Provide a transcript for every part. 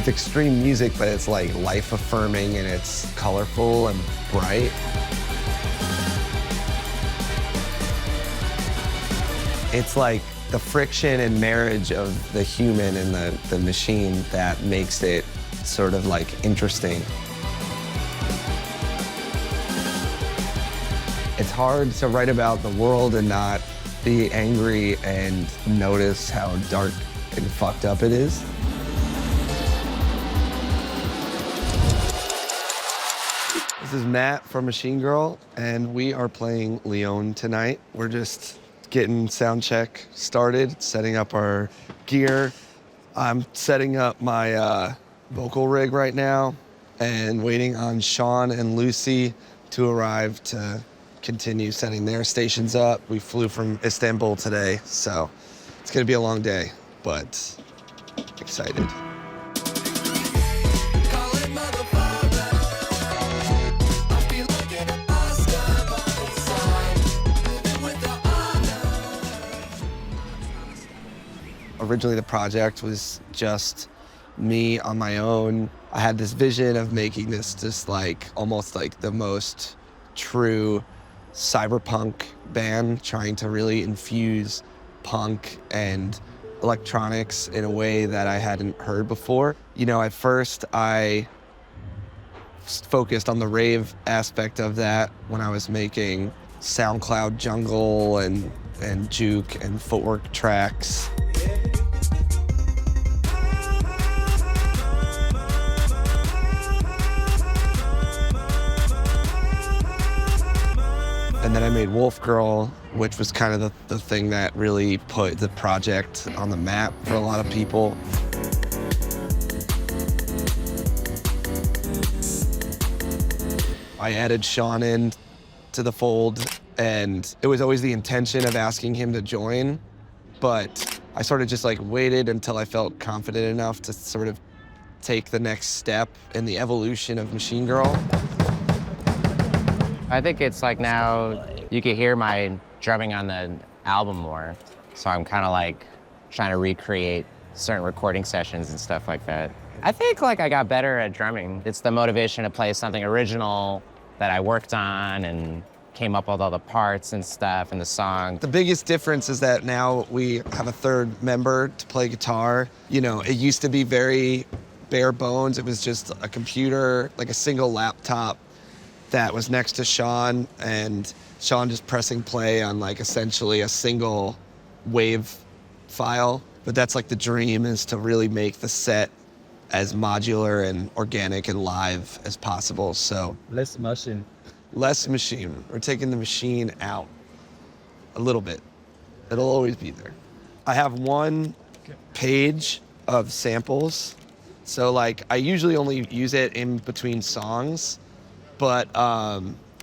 It's extreme music, but it's like life-affirming and it's colorful and bright. It's like the friction and marriage of the human and the machine that makes it sort of like interesting. It's hard to write about the world and not be angry and notice how dark and fucked up it is. This is Matt from Machine Girl, and we are playing Leon tonight. We're just getting sound check started, setting up our gear. I'm setting up my vocal rig right now and waiting on Sean and Lucy to arrive to continue setting their stations up. We flew from Istanbul today, so it's gonna be a long day, but excited. Originally, the project was just me on my own. I had this vision of making this just like almost like the most true cyberpunk band, trying to really infuse punk and electronics in a way that I hadn't heard before. You know, at first I focused on the rave aspect of that when I was making SoundCloud Jungle and Juke and Footwork tracks. And then I made Wolf Girl, which was kind of the thing that really put the project on the map for a lot of people. I added Sean in to the fold, and it was always the intention of asking him to join, but I sort of just like waited until I felt confident enough to sort of take the next step in the evolution of Machine Girl. I think it's like now you can hear my drumming on the album more. So I'm kind of like trying to recreate certain recording sessions and stuff like that. I think like I got better at drumming. It's the motivation to play something original that I worked on and came up with all the parts and stuff and the song. The biggest difference is that now we have a third member to play guitar. You know, it used to be very bare bones. It was just a computer, like a single laptop that was next to Sean, and Sean just pressing play on like essentially a single wave file. But that's like the dream, is to really make the set as modular and organic and live as possible. So Less machine. less machine. We're taking the machine out a little bit. It'll always be there. I have one page of samples. So like I usually only use it in between songs. But,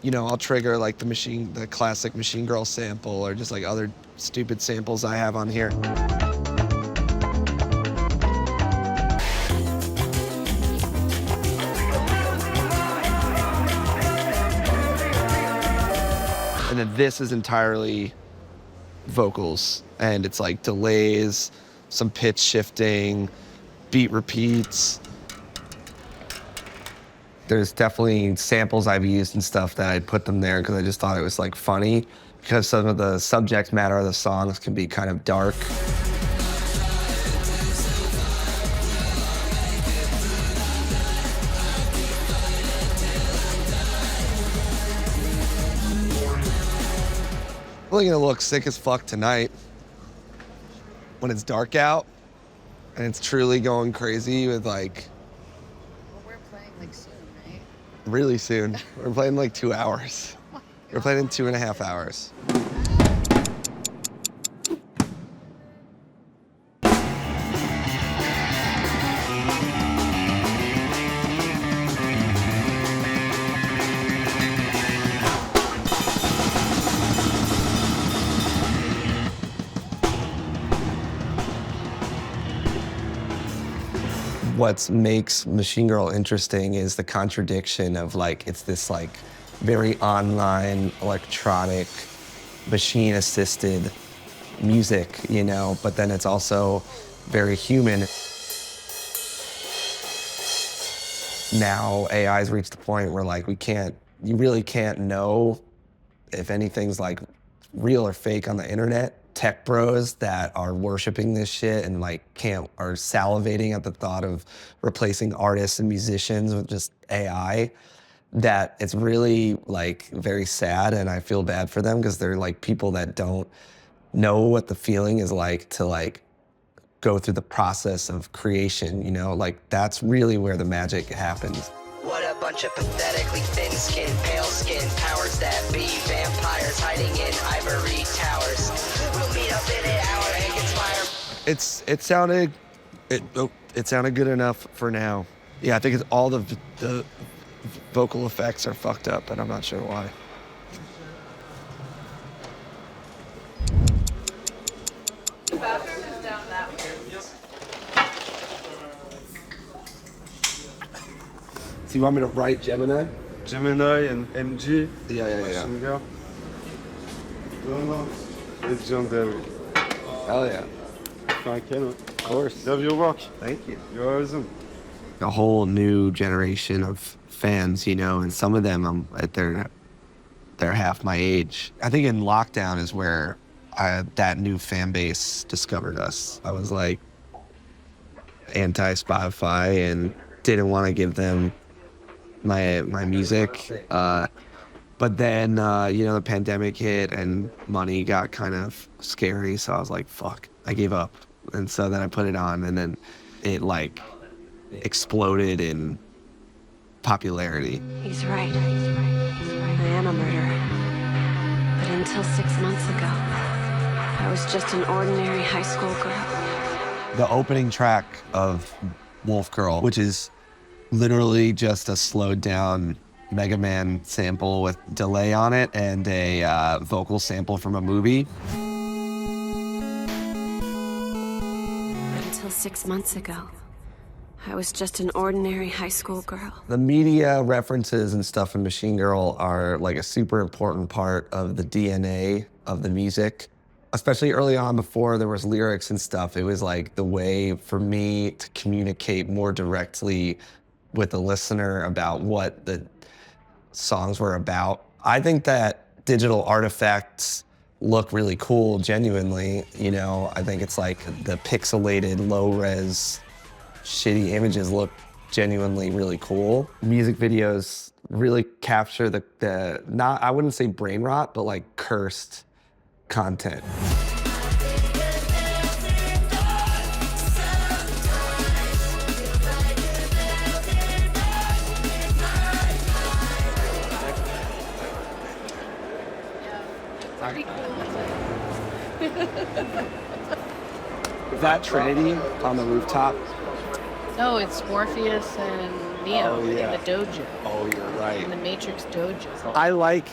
you know, I'll trigger like the classic Machine Girl sample, or just like other stupid samples I have on here. And then this is entirely vocals, and it's like delays, some pitch shifting, beat repeats. There's definitely samples I've used and stuff that I'd put them there because I just thought it was like funny, because some of the subject matter of the songs can be kind of dark. Really gonna look sick as fuck tonight when it's dark out and it's truly going crazy with like. We're playing like soon, right? Really soon. We're playing like 2 hours. We're playing in 2.5 hours. What makes Machine Girl interesting is the contradiction of like, it's this like very online, electronic, machine-assisted music, you know, but then it's also very human. Now AI's reached the point where like you really can't know if anything's like real or fake on the internet. Tech bros that are worshiping this shit and like are salivating at the thought of replacing artists and musicians with just AI, that it's really like very sad, and I feel bad for them because they're like people that don't know what the feeling is like to like go through the process of creation, you know? Like that's really where the magic happens. What a bunch of pathetically thin-skinned, pale-skinned powers that be, vampires hiding in ivory towers. We'll meet up in an hour and conspire. It sounded good enough for now. Yeah, I think it's all the vocal effects are fucked up, and I'm not sure why. The bathroom is down that way. So you want me to write Gemini? Gemini and MG. Yeah. Singer. Legendary. Hell yeah. I cannot. Of course. Love your work. Thank you. You're awesome. A whole new generation of fans, you know, and some of them they're half my age. I think in lockdown is where that new fan base discovered us. I was like anti-Spotify and didn't want to give them my music. But then, you know, the pandemic hit and money got kind of scary. So I was like, fuck, I gave up. And so then I put it on, and then it like exploded in popularity. He's right. I am a murderer. But until 6 months ago, I was just an ordinary high school girl. The opening track of Wolf Girl, which is literally just a slowed down Mega Man sample with delay on it and a vocal sample from a movie. Until 6 months ago, I was just an ordinary high school girl. The media references and stuff in Machine Girl are like a super important part of the DNA of the music. Especially early on, before there was lyrics and stuff, it was like the way for me to communicate more directly with the listener about what the songs were about. I think that digital artifacts look really cool, genuinely, you know. I think it's like the pixelated, low-res, shitty images look genuinely really cool. Music videos really capture the not, I wouldn't say brain rot, but like cursed content. Pretty cool. Is that Trinity on the rooftop? No, it's Morpheus and Neo Oh, yeah. in the dojo. Oh, you're right. In the Matrix dojo. I like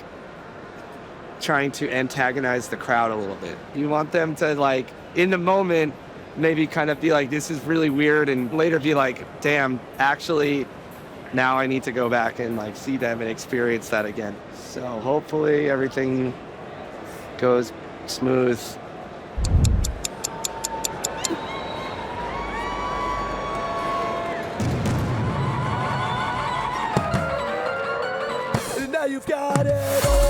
trying to antagonize the crowd a little bit. You want them to, like, in the moment, maybe kind of be like, this is really weird, and later be like, damn, actually, now I need to go back and like see them and experience that again. So hopefully everything goes smooth. Now you've got it all.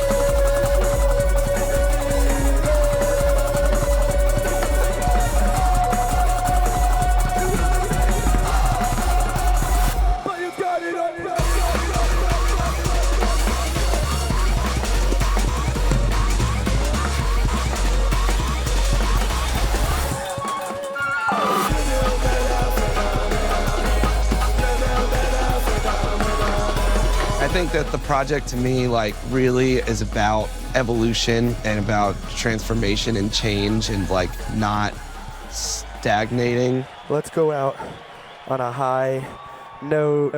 I think that the project to me like really is about evolution and about transformation and change and like not stagnating. Let's go out on a high note.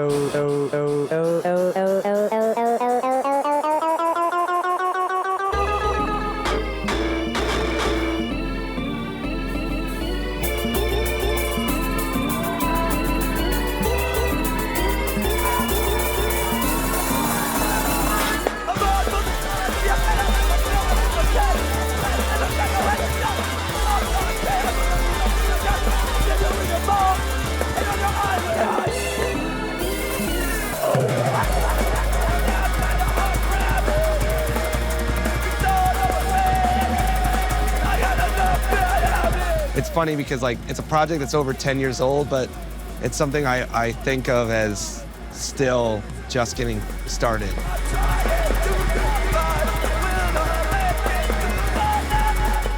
funny because like it's a project that's over 10 years old, but it's something I think of as still just getting started.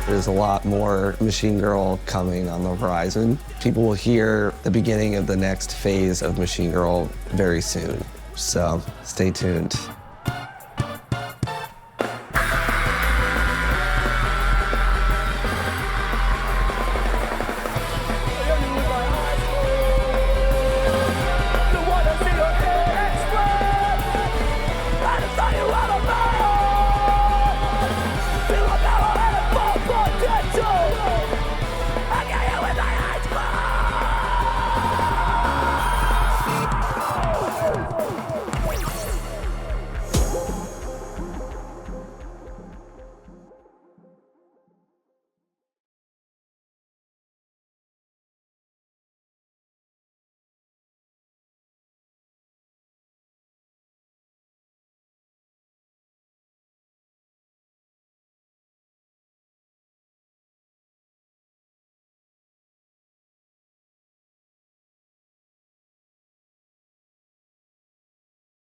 There's a lot more Machine Girl coming on the horizon. People will hear the beginning of the next phase of Machine Girl very soon, so stay tuned.